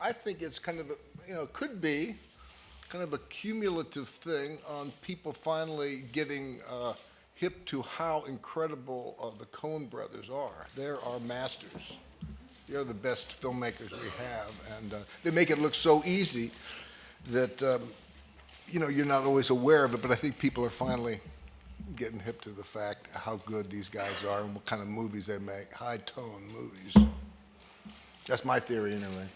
I think it's kind of, could be kind of a cumulative thing on people finally getting hip to how incredible the Coen brothers are. They're our masters. They're the best filmmakers we have, and they make it look so easy that, you're not always aware of it, but I think people are finally getting hip to the fact how good these guys are and what kind of movies they make, high-tone movies. That's my theory, anyway.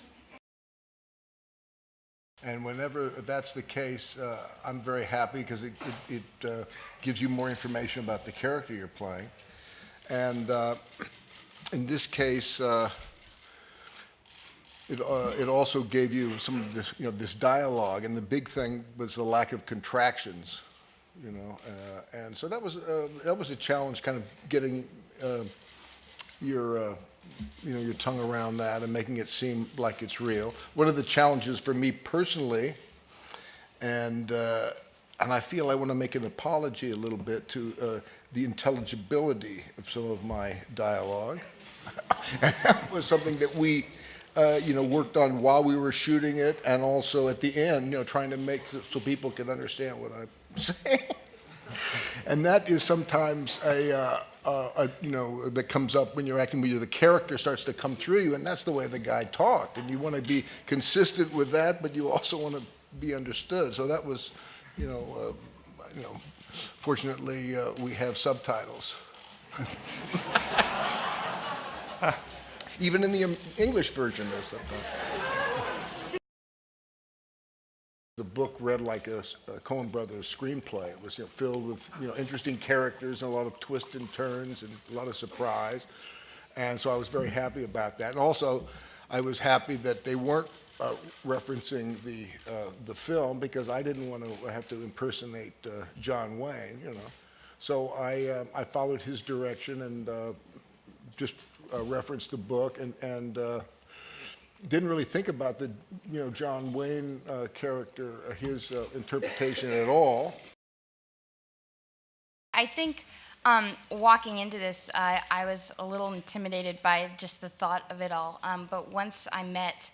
And whenever that's the case, I'm very happy because it gives you more information about the character you're playing. And in this case, it also gave you some of this, this dialogue. And the big thing was the lack of contractions, and so that was a challenge, kind of getting your tongue around that and making it seem like it's real. One of the challenges for me personally, and I feel I want to make an apology a little bit to the intelligibility of some of my dialogue. And that was something that we, worked on while we were shooting it, and also at the end, trying to make so people can understand what I'm saying. And that is sometimes that comes up when you're acting, where the character starts to come through you, and that's the way the guy talked. And you want to be consistent with that, but you also want to be understood. So that was, fortunately, we have subtitles. Even in the English version, there's subtitles. The book read like a Coen Brothers screenplay. It was filled with interesting characters and a lot of twists and turns and a lot of surprise. And so I was very happy about that. And also, I was happy that they weren't referencing the film, because I didn't want to have to impersonate John Wayne. So I followed his direction and just referenced the book and didn't really think about the John Wayne character, his interpretation at all. I think walking into this, I was a little intimidated by just the thought of it all. But once I met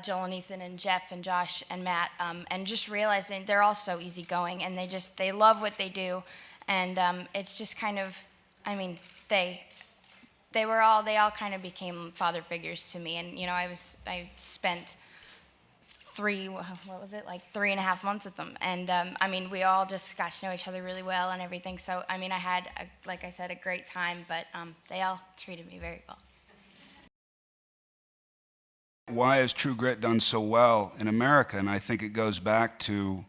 Joel and Ethan and Jeff and Josh and Matt, and just realizing they're all so easygoing, and they love what they do, and it's just kind of, they all kind of became father figures to me. And I spent 3.5 months with them, and we all just got to know each other really well and everything. So I had, like I said, a great time, but they all treated me very well. Why is True Grit done so well in America? And I think it goes back to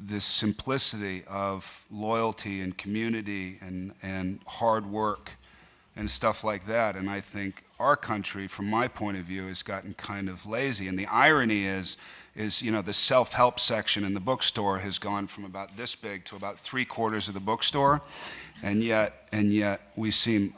this simplicity of loyalty and community and hard work and stuff like that. And I think our country, from my point of view, has gotten kind of lazy. And the irony is the self-help section in the bookstore has gone from about this big to about 3/4 of the bookstore. And yet we seem,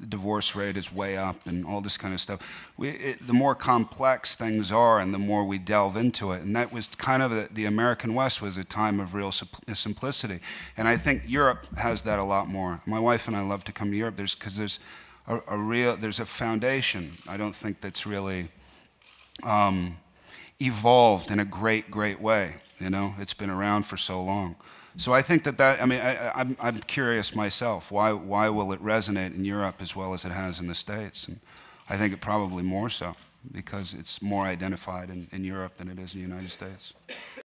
divorce rate is way up and all this kind of stuff. The more complex things are and the more we delve into it. And that was kind of the American West was a time of real simplicity. And I think Europe has that a lot more. My wife and I love to come to Europe because there's a foundation. I don't think that's really evolved in a great way. It's been around for so long. So I think I'm curious myself. Why will it resonate in Europe as well as it has in the States? And I think it probably more so, because it's more identified in Europe than it is in the United States.